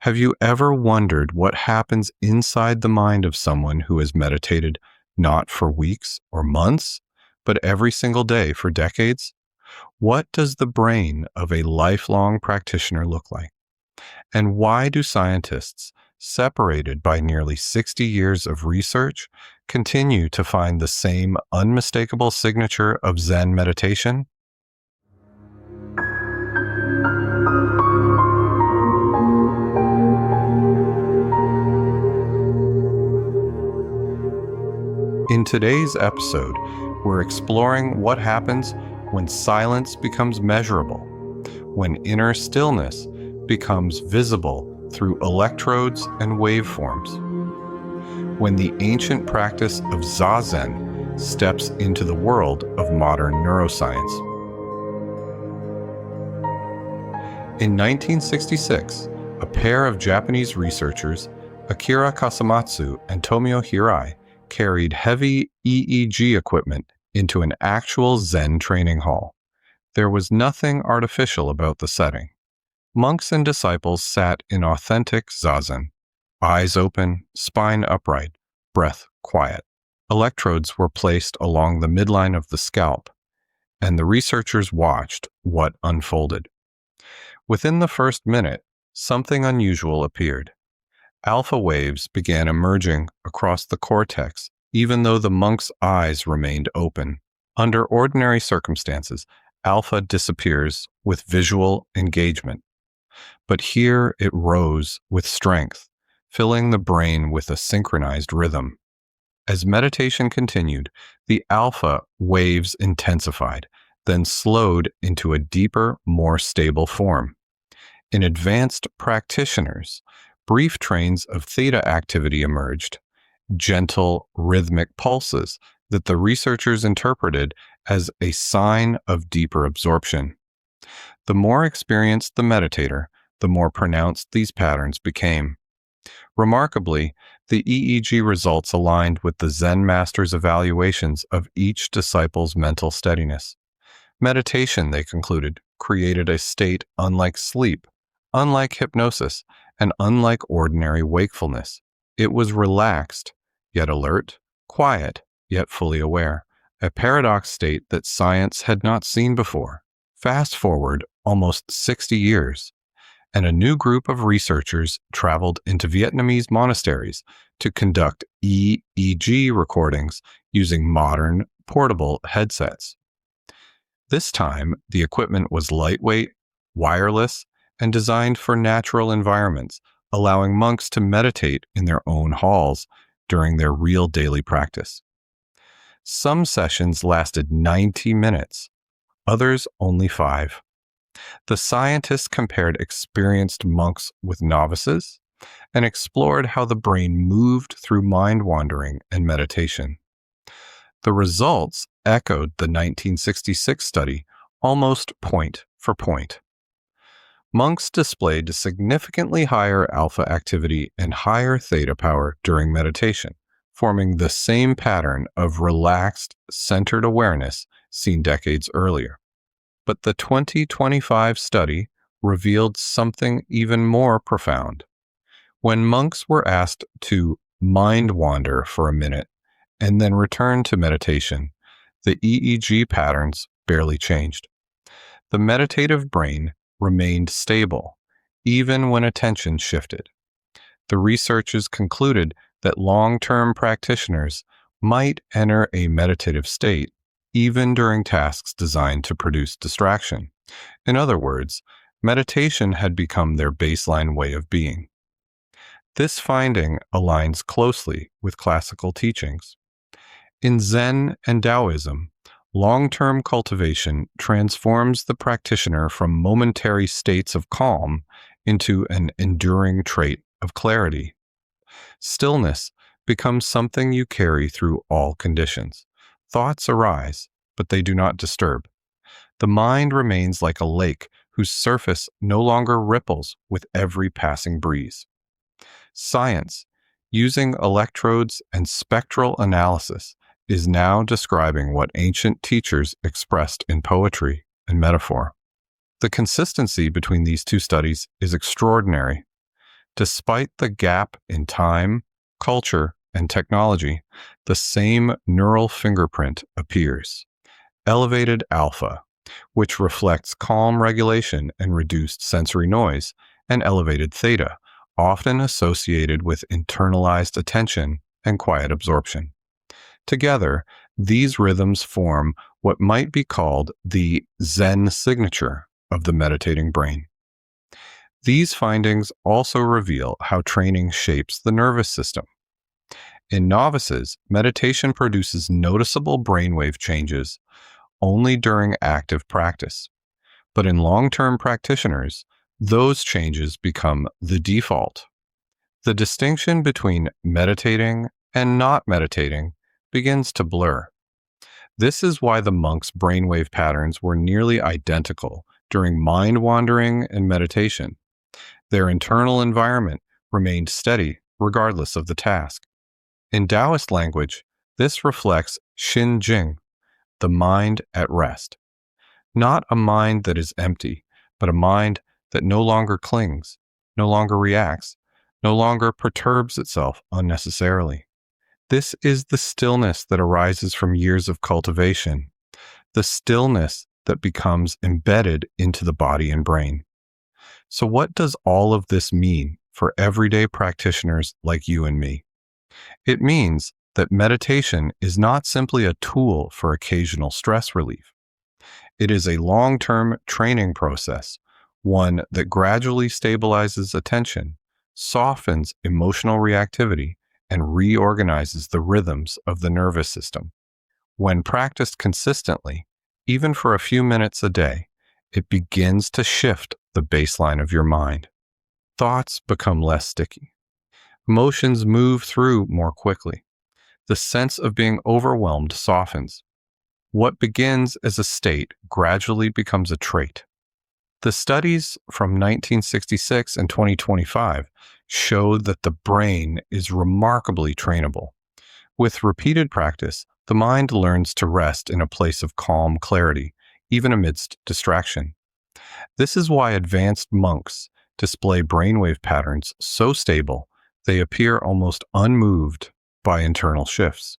Have you ever wondered what happens inside the mind of someone who has meditated not for weeks or months, but every single day for decades? What does the brain of a lifelong practitioner look like? And why do scientists, separated by nearly 60 years of research, continue to find the same unmistakable signature of Zen meditation? In today's episode, we're exploring what happens when silence becomes measurable, when inner stillness becomes visible through electrodes and waveforms, when the ancient practice of Zazen steps into the world of modern neuroscience. In 1966, a pair of Japanese researchers, Akira Kasamatsu and Tomio Hirai, carried heavy EEG equipment into an actual Zen training hall. There was nothing artificial about the setting. Monks and disciples sat in authentic Zazen, eyes open, spine upright, breath quiet. Electrodes were placed along the midline of the scalp, and the researchers watched what unfolded. Within the first minute, something unusual appeared. Alpha waves began emerging across the cortex, even though the monk's eyes remained open. Under ordinary circumstances, alpha disappears with visual engagement. But here it rose with strength, filling the brain with a synchronized rhythm. As meditation continued, the alpha waves intensified, then slowed into a deeper, more stable form. In advanced practitioners, brief trains of theta activity emerged, gentle, rhythmic pulses that the researchers interpreted as a sign of deeper absorption. The more experienced the meditator, the more pronounced these patterns became. Remarkably, the EEG results aligned with the Zen master's evaluations of each disciple's mental steadiness. Meditation, they concluded, created a state unlike sleep, unlike hypnosis, and unlike ordinary wakefulness. It was relaxed, yet alert, quiet, yet fully aware, a paradox state that science had not seen before. Fast forward almost 60 years, and a new group of researchers traveled into Vietnamese monasteries to conduct EEG recordings using modern, portable headsets. This time, the equipment was lightweight, wireless, and designed for natural environments, allowing monks to meditate in their own halls during their real daily practice. Some sessions lasted 90 minutes, others only 5. The scientists compared experienced monks with novices and explored how the brain moved through mind wandering and meditation. The results echoed the 1966 study almost point for point. Monks displayed significantly higher alpha activity and higher theta power during meditation, forming the same pattern of relaxed, centered awareness seen decades earlier. But the 2025 study revealed something even more profound. When monks were asked to mind wander for a minute and then return to meditation, the EEG patterns barely changed. The meditative brain remained stable, even when attention shifted. The researchers concluded that long-term practitioners might enter a meditative state even during tasks designed to produce distraction. In other words, meditation had become their baseline way of being. This finding aligns closely with classical teachings. In Zen and Taoism, long-term cultivation transforms the practitioner from momentary states of calm into an enduring trait of clarity. Stillness becomes something you carry through all conditions. Thoughts arise, but they do not disturb. The mind remains like a lake whose surface no longer ripples with every passing breeze. Science, using electrodes and spectral analysis, is now describing what ancient teachers expressed in poetry and metaphor. The consistency between these two studies is extraordinary. Despite the gap in time, culture, and technology, the same neural fingerprint appears. Elevated alpha, which reflects calm regulation and reduced sensory noise, and elevated theta, often associated with internalized attention and quiet absorption. Together, these rhythms form what might be called the Zen signature of the meditating brain. These findings also reveal how training shapes the nervous system. In novices, meditation produces noticeable brainwave changes only during active practice. But in long-term practitioners, those changes become the default. The distinction between meditating and not meditating begins to blur. This is why the monks' brainwave patterns were nearly identical during mind wandering and meditation. Their internal environment remained steady regardless of the task. In Taoist language, this reflects Xin Jing, the mind at rest. Not a mind that is empty, but a mind that no longer clings, no longer reacts, no longer perturbs itself unnecessarily. This is the stillness that arises from years of cultivation, the stillness that becomes embedded into the body and brain. So what does all of this mean for everyday practitioners like you and me? It means that meditation is not simply a tool for occasional stress relief. It is a long-term training process, one that gradually stabilizes attention, softens emotional reactivity, and reorganizes the rhythms of the nervous system. When practiced consistently, even for a few minutes a day, it begins to shift the baseline of your mind. Thoughts become less sticky. Emotions move through more quickly. The sense of being overwhelmed softens. What begins as a state gradually becomes a trait. The studies from 1966 and 2025 show that the brain is remarkably trainable. With repeated practice, the mind learns to rest in a place of calm clarity, even amidst distraction. This is why advanced monks display brainwave patterns so stable they appear almost unmoved by internal shifts.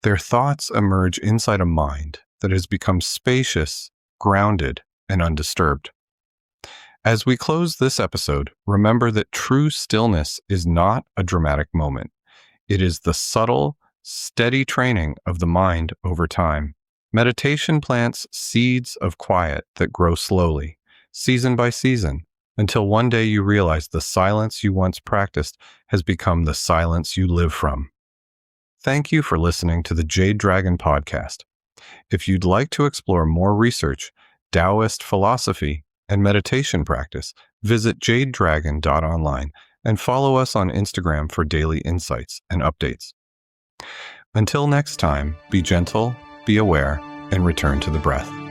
Their thoughts emerge inside a mind that has become spacious, grounded, and undisturbed. As we close this episode, remember that true stillness is not a dramatic moment. It is the subtle, steady training of the mind over time. Meditation plants seeds of quiet that grow slowly, season by season, until one day you realize the silence you once practiced has become the silence you live from. Thank you for listening to the Jade Dragon podcast. If you'd like to explore more research, Taoist philosophy, and meditation practice, visit jadedragon.online and follow us on Instagram for daily insights and updates. Until next time, be gentle, be aware, and return to the breath.